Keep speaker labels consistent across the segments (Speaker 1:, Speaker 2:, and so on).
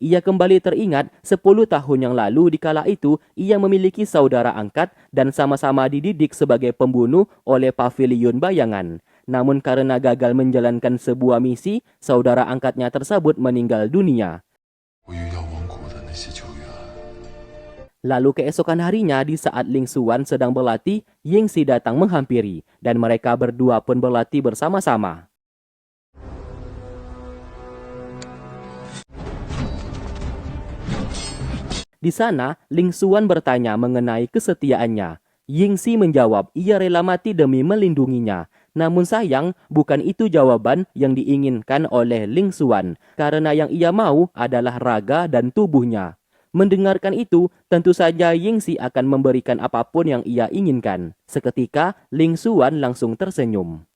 Speaker 1: Ia kembali teringat 10 tahun yang lalu dikala itu ia memiliki saudara angkat dan sama-sama dididik sebagai pembunuh oleh paviliun bayangan. Namun karena gagal menjalankan sebuah misi, saudara angkatnya tersebut meninggal dunia. Lalu keesokan harinya di saat Ling Xuan sedang berlatih, Yingxi datang menghampiri dan mereka berdua pun berlatih bersama-sama. Di sana, Ling Xuan bertanya mengenai kesetiaannya. Yingxi menjawab ia rela mati demi melindunginya. Namun sayang, bukan itu jawaban yang diinginkan oleh Ling Xuan, karena yang ia mau adalah raga dan tubuhnya. Mendengarkan itu, tentu saja Yingxi akan memberikan apapun yang ia inginkan. Seketika, Ling Xuan langsung tersenyum.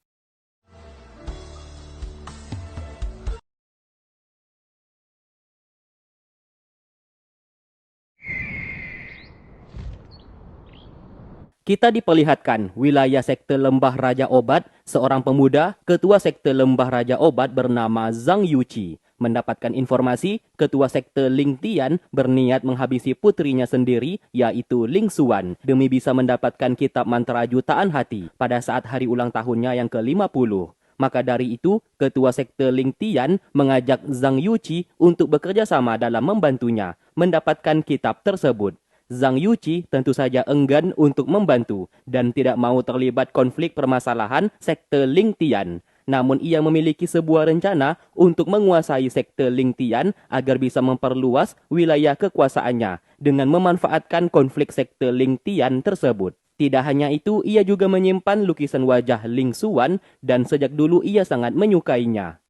Speaker 1: Kita diperlihatkan wilayah sekte Lembah Raja Obat, seorang pemuda, ketua sekte Lembah Raja Obat bernama Zhang Yuqi. Mendapatkan informasi, ketua sekte Ling Tian berniat menghabisi putrinya sendiri, yaitu Ling Xuan, demi bisa mendapatkan kitab mantra jutaan hati pada saat hari ulang tahunnya yang ke-50. Maka dari itu, ketua sekte Ling Tian mengajak Zhang Yuqi untuk bekerja sama dalam membantunya mendapatkan kitab tersebut. Zhang Yuqi tentu saja enggan untuk membantu dan tidak mau terlibat konflik permasalahan sekte Ling Tian. Namun ia memiliki sebuah rencana untuk menguasai sekte Ling Tian agar bisa memperluas wilayah kekuasaannya dengan memanfaatkan konflik sekte Ling Tian tersebut. Tidak hanya itu, ia juga menyimpan lukisan wajah Ling Xuan dan sejak dulu ia sangat menyukainya.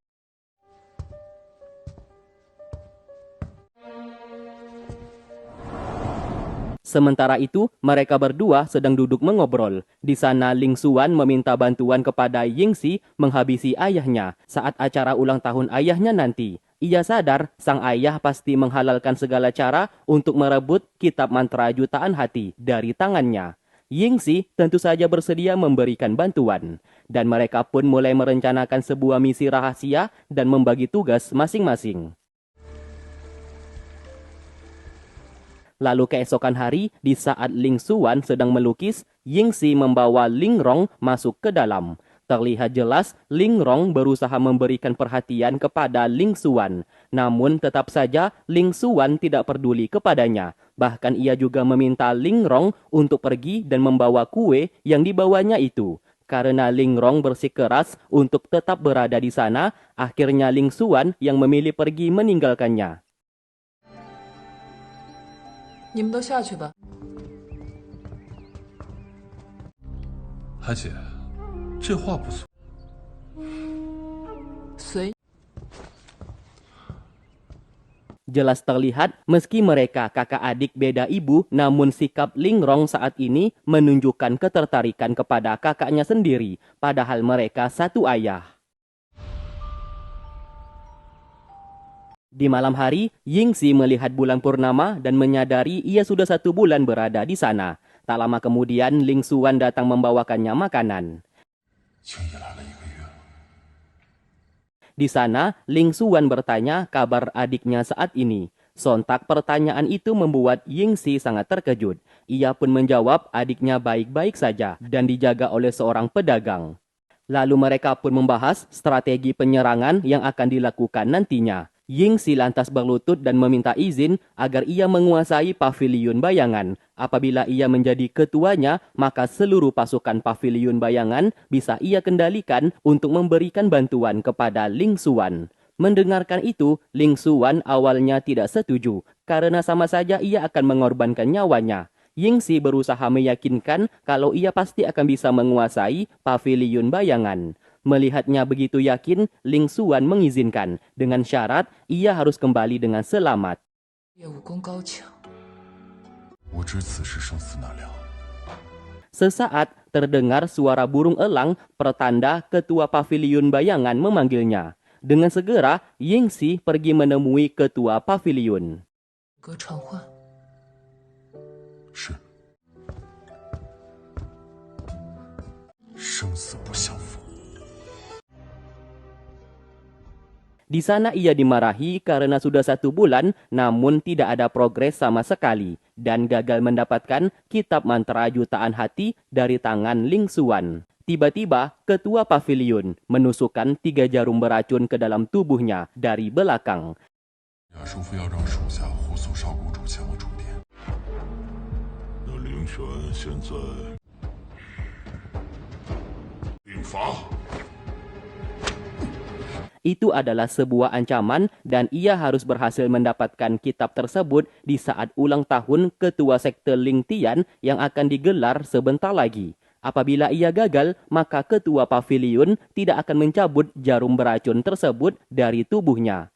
Speaker 1: Sementara itu, mereka berdua sedang duduk mengobrol. Di sana, Ling Xuan meminta bantuan kepada Yingxi menghabisi ayahnya saat acara ulang tahun ayahnya nanti. Ia sadar sang ayah pasti menghalalkan segala cara untuk merebut kitab mantra jutaan hati dari tangannya. Yingxi tentu saja bersedia memberikan bantuan. Dan mereka pun mulai merencanakan sebuah misi rahasia dan membagi tugas masing-masing. Lalu keesokan hari, di saat Ling Xuan sedang melukis, Yingxi membawa Ling Rong masuk ke dalam. Terlihat jelas, Ling Rong berusaha memberikan perhatian kepada Ling Xuan. Namun tetap saja, Ling Xuan tidak peduli kepadanya. Bahkan ia juga meminta Ling Rong untuk pergi dan membawa kue yang dibawanya itu. Karena Ling Rong bersikeras untuk tetap berada di sana, akhirnya Ling Xuan yang memilih pergi meninggalkannya.
Speaker 2: 你们都下去吧。
Speaker 3: 海姐，这话不错。
Speaker 2: 随
Speaker 1: Jelas terlihat meski mereka kakak adik beda ibu, namun sikap Ling Rong saat ini menunjukkan ketertarikan kepada kakaknya sendiri, padahal mereka satu ayah. Di malam hari, Yingxi melihat bulan purnama dan menyadari ia sudah 1 bulan berada di sana. Tak lama kemudian, Ling Xuan datang membawakannya makanan. Di sana, Ling Xuan bertanya kabar adiknya saat ini. Sontak pertanyaan itu membuat Yingxi sangat terkejut. Ia pun menjawab adiknya baik-baik saja dan dijaga oleh seorang pedagang. Lalu mereka pun membahas strategi penyerangan yang akan dilakukan nantinya. Yingxi lantas berlutut dan meminta izin agar ia menguasai paviliun bayangan. Apabila ia menjadi ketuanya, maka seluruh pasukan paviliun bayangan bisa ia kendalikan untuk memberikan bantuan kepada Ling Xuan. Mendengarkan itu, Ling Xuan awalnya tidak setuju karena sama saja ia akan mengorbankan nyawanya. Yingxi berusaha meyakinkan kalau ia pasti akan bisa menguasai paviliun bayangan. Melihatnya begitu yakin, Ling Xuan mengizinkan dengan syarat ia harus kembali dengan selamat.
Speaker 2: 业武功高强，
Speaker 1: Sesaat terdengar suara burung elang pertanda ketua paviliun bayangan memanggilnya. Dengan segera, Yingxi pergi menemui ketua paviliun.
Speaker 2: 歌传唤。
Speaker 3: 是，生死不相负。
Speaker 1: Di sana ia dimarahi karena sudah 1 bulan namun tidak ada progres sama sekali dan gagal mendapatkan kitab mantra jutaan hati dari tangan Ling Xuan. Tiba-tiba, ketua pavilion menusukkan 3 jarum beracun ke dalam tubuhnya dari belakang.
Speaker 3: 亚叔父要让属下护送少谷主前往主殿。
Speaker 4: 那灵玄现在病发。
Speaker 1: Itu adalah sebuah ancaman dan ia harus berhasil mendapatkan kitab tersebut di saat ulang tahun ketua sekte Ling Tian yang akan digelar sebentar lagi. Apabila ia gagal, maka ketua pavilion tidak akan mencabut jarum beracun tersebut dari tubuhnya.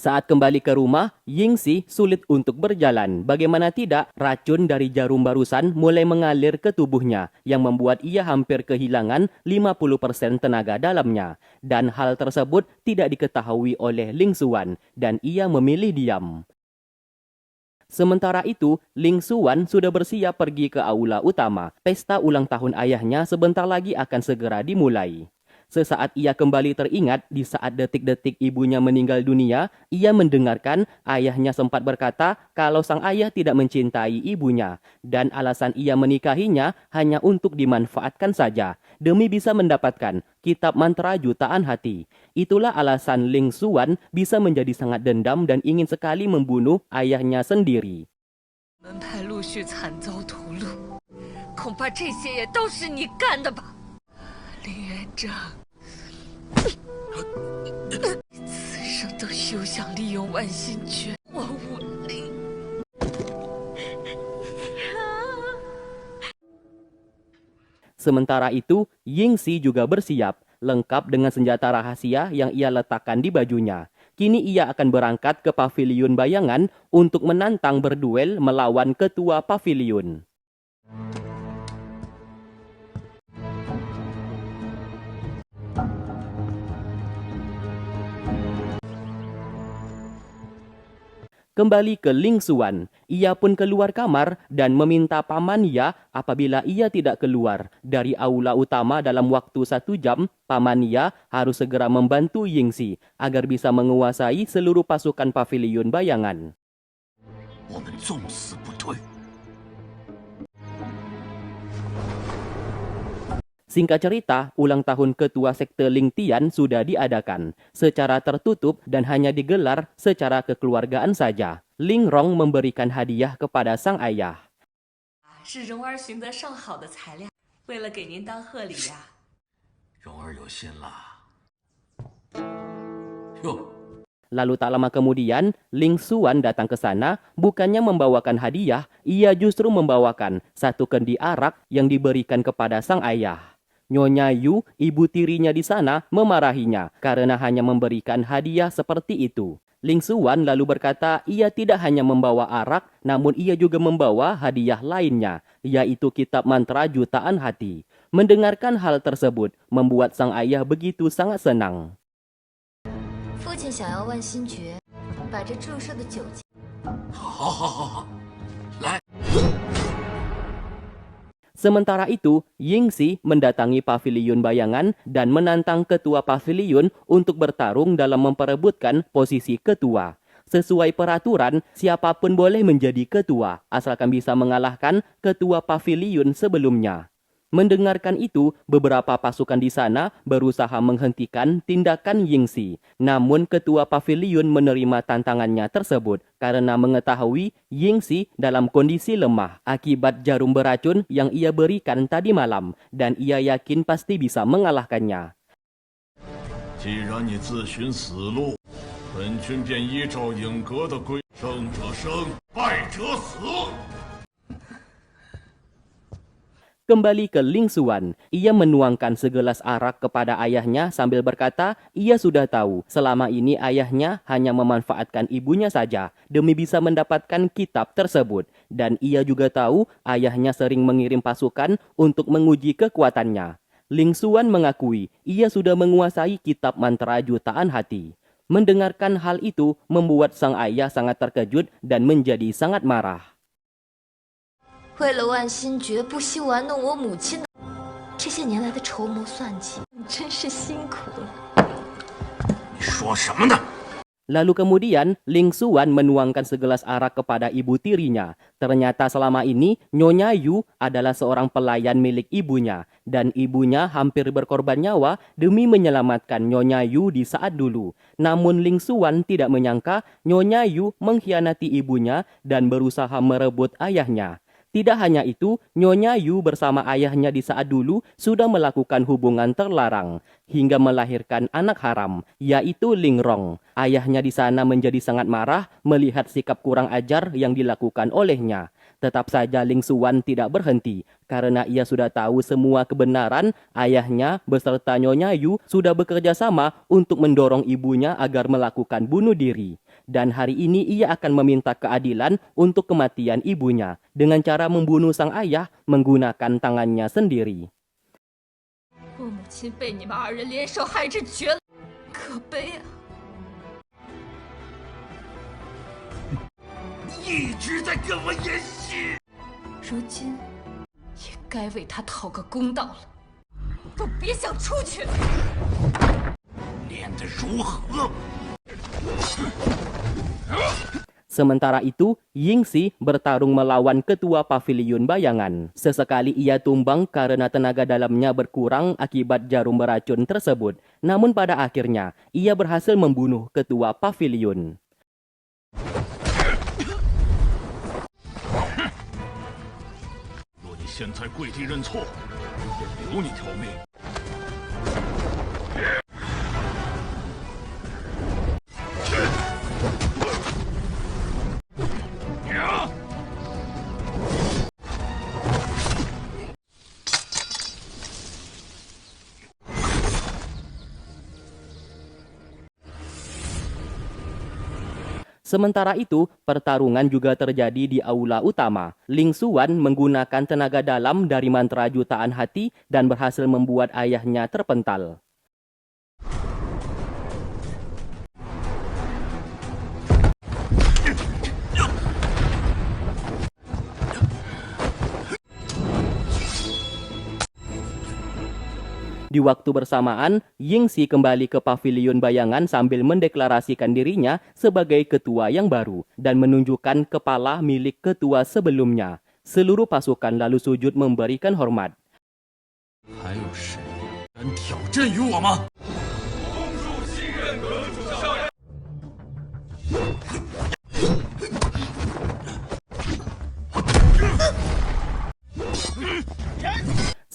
Speaker 1: Saat kembali ke rumah, Yingxi sulit untuk berjalan. Bagaimana tidak, racun dari jarum barusan mulai mengalir ke tubuhnya yang membuat ia hampir kehilangan 50% tenaga dalamnya. Dan hal tersebut tidak diketahui oleh Ling Xuan dan ia memilih diam. Sementara itu, Ling Xuan sudah bersiap pergi ke aula utama. Pesta ulang tahun ayahnya sebentar lagi akan segera dimulai. Sesaat ia kembali teringat di saat detik-detik ibunya meninggal dunia, ia mendengarkan ayahnya sempat berkata kalau sang ayah tidak mencintai ibunya dan alasan ia menikahinya hanya untuk dimanfaatkan saja demi bisa mendapatkan kitab mantra jutaan hati. Itulah alasan Ling Xuan bisa menjadi sangat dendam dan ingin sekali membunuh ayahnya sendiri.
Speaker 2: 门派陆续惨遭屠戮，恐怕这些也都是你干的吧，林元璋。此生都休想利用万心诀，我武林。
Speaker 1: Sementara itu, Yingxi juga bersiap, lengkap dengan senjata rahasia yang ia letakkan di bajunya. Kini ia akan berangkat ke pavilion bayangan untuk menantang berduel melawan ketua pavilion. Kembali ke Ling Xuan, ia pun keluar kamar dan meminta pamannya apabila ia tidak keluar dari aula utama dalam waktu 1 jam, pamannya harus segera membantu Yingxi agar bisa menguasai seluruh pasukan pavilion bayangan.
Speaker 4: 我们纵死不退。
Speaker 1: Singkat cerita, ulang tahun ketua sekte Ling Tian sudah diadakan secara tertutup dan hanya digelar secara kekeluargaan saja. Ling Rong memberikan hadiah kepada sang ayah.
Speaker 2: 是蓉儿寻得上好的材料，为了给您当贺礼呀。
Speaker 4: 蓉儿有心了。哟。
Speaker 1: Lalu tak lama kemudian, Ling Xuan datang ke sana, bukannya membawakan hadiah, ia justru membawakan 1 kendi arak yang diberikan kepada sang ayah. Nyonya Yu, ibu tirinya di sana, memarahinya karena hanya memberikan hadiah seperti itu. Ling Xuan lalu berkata ia tidak hanya membawa arak, namun ia juga membawa hadiah lainnya, yaitu kitab mantra jutaan hati. Mendengarkan hal tersebut, membuat sang ayah begitu sangat senang.
Speaker 5: 父亲想要万心诀，把这注射的酒精。
Speaker 4: 好，来。
Speaker 1: Sementara itu, Yingxi mendatangi pavilion bayangan dan menantang ketua pavilion untuk bertarung dalam memperebutkan posisi ketua. Sesuai peraturan, siapapun boleh menjadi ketua, asalkan bisa mengalahkan ketua pavilion sebelumnya. Mendengarkan itu, beberapa pasukan di sana berusaha menghentikan tindakan Yingxi. Namun ketua pavilion menerima tantangannya tersebut karena mengetahui Yingxi dalam kondisi lemah akibat jarum beracun yang ia berikan tadi malam dan ia yakin pasti bisa mengalahkannya.
Speaker 4: 既然你自寻死路，本君便依照影阁的规，胜者生，败者死。
Speaker 1: Kembali ke Ling Xuan, ia menuangkan segelas arak kepada ayahnya sambil berkata ia sudah tahu selama ini ayahnya hanya memanfaatkan ibunya saja demi bisa mendapatkan kitab tersebut. Dan ia juga tahu ayahnya sering mengirim pasukan untuk menguji kekuatannya. Ling Xuan mengakui ia sudah menguasai kitab mantra jutaan hati. Mendengarkan hal itu membuat sang ayah sangat terkejut dan menjadi sangat marah.
Speaker 5: 为了万心诀，不惜玩弄我母亲的。这些年来的筹谋算计，真是辛苦了。
Speaker 4: 你说什么呢？
Speaker 1: Lalu kemudian Ling Xuan menuangkan segelas arak kepada ibu tirinya. Ternyata selama ini Nyonya Yu adalah seorang pelayan milik ibunya. Dan ibunya hampir berkorban nyawa demi menyelamatkan Nyonya Yu di saat dulu. Namun Ling Xuan tidak menyangka Nyonya Yu mengkhianati ibunya dan berusaha merebut ayahnya. Tidak hanya itu, Nyonya Yu bersama ayahnya di saat dulu sudah melakukan hubungan terlarang hingga melahirkan anak haram, yaitu Ling Rong. Ayahnya di sana menjadi sangat marah melihat sikap kurang ajar yang dilakukan olehnya. Tetap saja Ling Xuan tidak berhenti karena ia sudah tahu semua kebenaran. Ayahnya beserta Nyonya Yu sudah bekerja sama untuk mendorong ibunya agar melakukan bunuh diri. Dan hari ini ia akan meminta keadilan untuk kematian ibunya dengan cara membunuh sang ayah menggunakan tangannya sendiri.
Speaker 2: 我母亲被你们二人联手害至绝了，可悲啊！
Speaker 4: 你一直在跟我演戏。
Speaker 2: 如今也该为他讨个公道了，都别想出去！
Speaker 4: 练得如何？
Speaker 1: Sementara itu, Yingxi bertarung melawan ketua pavilion bayangan. Sesekali ia tumbang karena tenaga dalamnya berkurang akibat jarum beracun tersebut. Namun pada akhirnya, ia berhasil membunuh ketua pavilion.
Speaker 4: 若你现在跪地认错，留你条命。
Speaker 1: Sementara itu, pertarungan juga terjadi di aula utama. Ling Xuan menggunakan tenaga dalam dari mantra jutaan hati dan berhasil membuat ayahnya terpental. Di waktu bersamaan, Yingxi kembali ke pavilion bayangan sambil mendeklarasikan dirinya sebagai ketua yang baru dan menunjukkan kepala milik ketua sebelumnya. Seluruh pasukan lalu sujud memberikan hormat.
Speaker 4: 还有谁敢挑战于我吗？红树信任阁主少爷。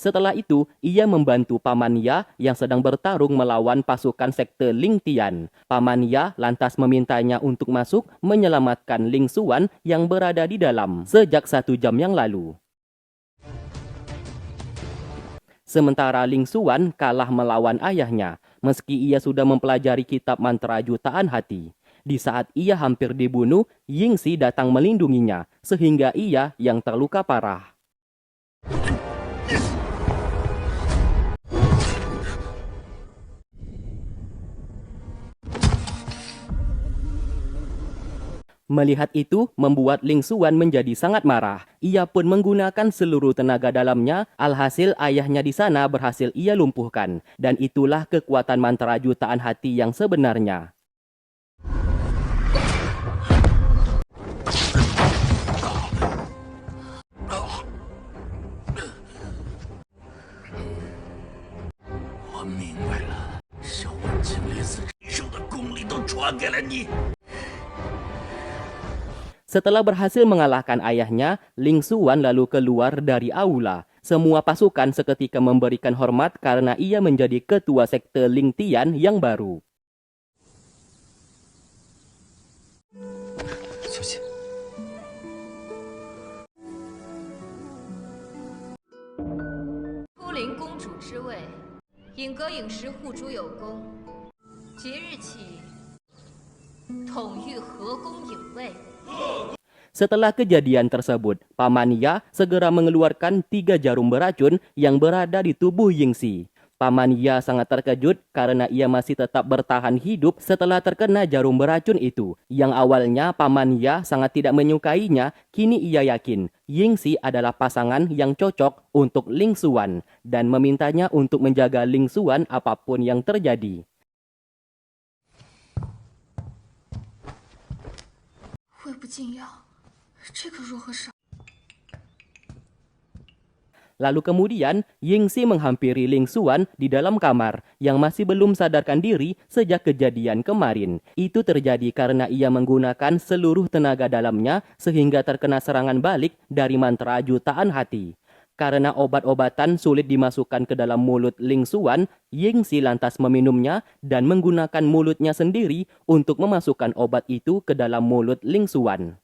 Speaker 1: Setelah itu, ia membantu Paman Ya yang sedang bertarung melawan pasukan sekte Ling Tian. Paman Ya lantas memintanya untuk masuk menyelamatkan Ling Xuan yang berada di dalam sejak 1 jam yang lalu. Sementara Ling Xuan kalah melawan ayahnya, meski ia sudah mempelajari kitab mantra jutaan hati. Di saat ia hampir dibunuh, Yingxi datang melindunginya, sehingga ia yang terluka parah. Melihat itu, membuat Ling Xuan menjadi sangat marah. Ia pun menggunakan seluruh tenaga dalamnya, alhasil ayahnya di sana berhasil ia lumpuhkan. Dan itulah kekuatan mantra jutaan hati yang sebenarnya. Setelah berhasil mengalahkan ayahnya, Ling Xuan lalu keluar dari aula. Semua pasukan seketika memberikan hormat karena ia menjadi ketua sekte Ling Tian yang baru.
Speaker 3: 小姐，
Speaker 5: 初灵公主之位，影阁影石护主有功，即日起统御河宫影卫。
Speaker 1: Setelah kejadian tersebut, Paman Ya segera mengeluarkan 3 jarum beracun yang berada di tubuh Yingxi. Paman Ya sangat terkejut karena ia masih tetap bertahan hidup setelah terkena jarum beracun itu. Yang awalnya Paman Ya sangat tidak menyukainya, kini ia yakin Yingxi adalah pasangan yang cocok untuk Ling Xuan dan memintanya untuk menjaga Ling Xuan apapun yang terjadi.
Speaker 5: 胃不进药，这可如何是？
Speaker 1: Lalu kemudian, Yingxi menghampiri Ling Xuan di dalam kamar yang masih belum sadarkan diri sejak kejadian kemarin. Itu terjadi karena ia menggunakan seluruh tenaga dalamnya sehingga terkena serangan balik dari mantra jutaan hati. Karena obat-obatan sulit dimasukkan ke dalam mulut Ling Xuan, Yingxi lantas meminumnya dan menggunakan mulutnya sendiri untuk memasukkan obat itu ke dalam mulut Ling Xuan.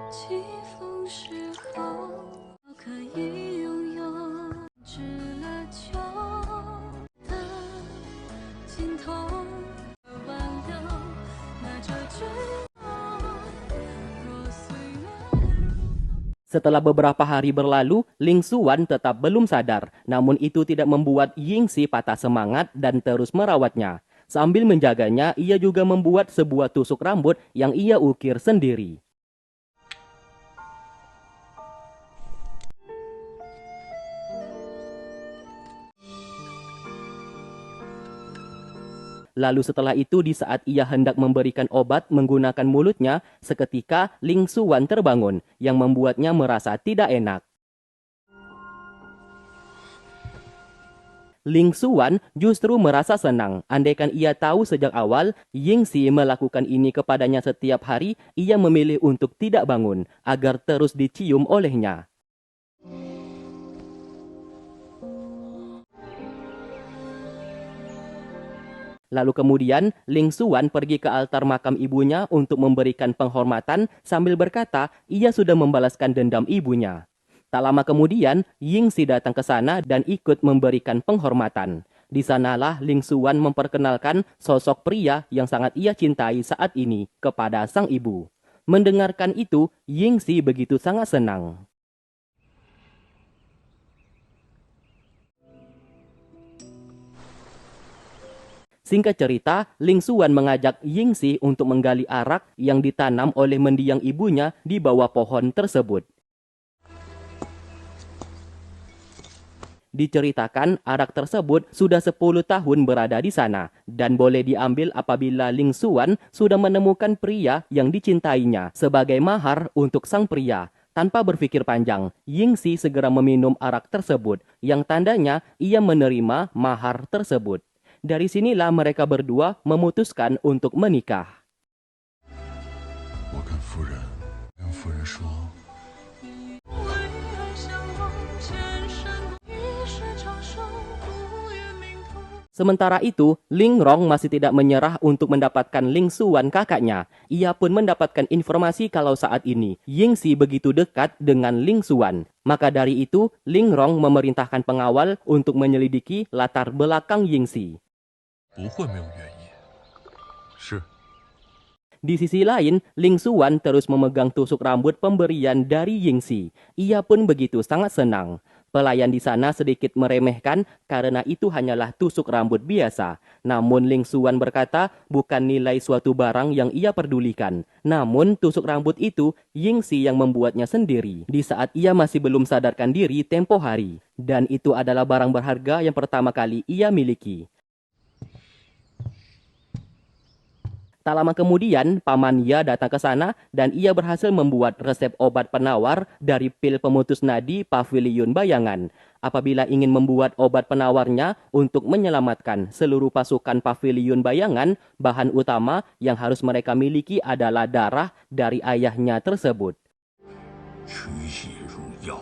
Speaker 5: 季风时候可以拥有，知了秋的尽头挽留，那就只好若岁月。
Speaker 1: Setelah beberapa hari berlalu, Ling Xuan tetap belum sadar. Namun itu tidak membuat Yingxi patah semangat dan terus merawatnya. Sambil menjaganya, ia juga membuat sebuah tusuk rambut yang ia ukir sendiri. Lalu setelah itu di saat ia hendak memberikan obat menggunakan mulutnya, seketika Ling Xuan terbangun yang membuatnya merasa tidak enak. Ling Xuan justru merasa senang. Andaikan ia tahu sejak awal Yingxi melakukan ini kepadanya setiap hari, ia memilih untuk tidak bangun agar terus dicium olehnya. Lalu kemudian, Ling Xuan pergi ke altar makam ibunya untuk memberikan penghormatan sambil berkata ia sudah membalaskan dendam ibunya. Tak lama kemudian, Yingxi datang ke sana dan ikut memberikan penghormatan. Di sanalah Ling Xuan memperkenalkan sosok pria yang sangat ia cintai saat ini kepada sang ibu. Mendengarkan itu, Yingxi begitu sangat senang. Singkat cerita, Ling Xuan mengajak Yingxi untuk menggali arak yang ditanam oleh mendiang ibunya di bawah pohon tersebut. Diceritakan arak tersebut sudah 10 tahun berada di sana dan boleh diambil apabila Ling Xuan sudah menemukan pria yang dicintainya sebagai mahar untuk sang pria. Tanpa berpikir panjang, Yingxi segera meminum arak tersebut yang tandanya ia menerima mahar tersebut. Dari sinilah mereka berdua memutuskan untuk menikah.
Speaker 3: 我跟夫人说，
Speaker 1: Sementara itu, Ling Rong masih tidak menyerah untuk mendapatkan Ling Xuan kakaknya. Ia pun mendapatkan informasi kalau saat ini Yingxi begitu dekat dengan Ling Xuan. Maka dari itu, Ling Rong memerintahkan pengawal untuk menyelidiki latar belakang Yingxi.
Speaker 3: 不会没有原因。是。
Speaker 1: Di sisi lain, Ling Xuan terus memegang tusuk rambut pemberian dari Yingxi. Ia pun begitu sangat senang. Pelayan di sana sedikit meremehkan karena itu hanyalah tusuk rambut biasa. Namun Ling Xuan berkata bukan nilai suatu barang yang ia pedulikan. Namun tusuk rambut itu Yingxi yang membuatnya sendiri di saat ia masih belum sadarkan diri tempo hari. Dan itu adalah barang berharga yang pertama kali ia miliki. Tak lama kemudian, Paman Ya datang ke sana dan ia berhasil membuat resep obat penawar dari pil pemutus nadi Paviliun Bayangan. Apabila ingin membuat obat penawarnya untuk menyelamatkan seluruh pasukan Paviliun Bayangan, bahan utama yang harus mereka miliki adalah darah dari ayahnya tersebut.
Speaker 4: 取血入药，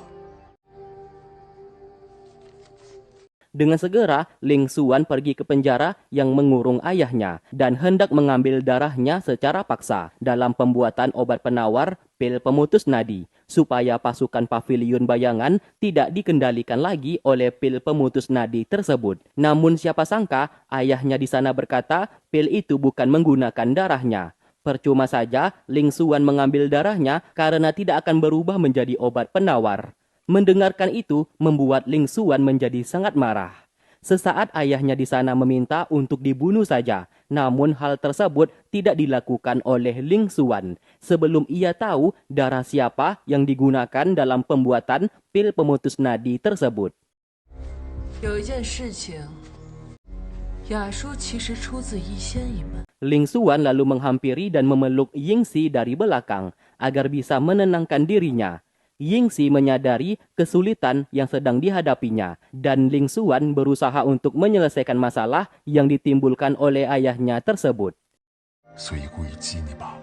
Speaker 1: Dengan segera, Ling Xuan pergi ke penjara yang mengurung ayahnya dan hendak mengambil darahnya secara paksa dalam pembuatan obat penawar pil pemutus nadi, supaya pasukan Paviliun Bayangan tidak dikendalikan lagi oleh pil pemutus nadi tersebut. Namun siapa sangka, ayahnya di sana berkata pil itu bukan menggunakan darahnya. Percuma saja Ling Xuan mengambil darahnya karena tidak akan berubah menjadi obat penawar. Mendengarkan itu membuat Ling Xuan menjadi sangat marah. Sesaat ayahnya di sana meminta untuk dibunuh saja, namun hal tersebut tidak dilakukan oleh Ling Xuan sebelum ia tahu darah siapa yang digunakan dalam pembuatan pil pemutus nadi tersebut.
Speaker 6: 有一件事情，雅舒其实出自一仙一门。
Speaker 1: Ling Xuan lalu menghampiri dan memeluk Yingxi dari belakang agar bisa menenangkan dirinya. Yingxi menyadari kesulitan yang sedang dihadapinya dan Ling Xuan berusaha untuk menyelesaikan masalah yang ditimbulkan oleh ayahnya tersebut.
Speaker 3: 所以故意激你罢了。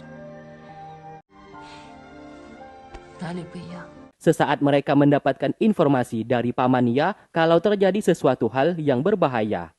Speaker 6: 哪里不一样？
Speaker 1: Sesaat mereka mendapatkan informasi dari pamannya kalau terjadi sesuatu hal yang berbahaya.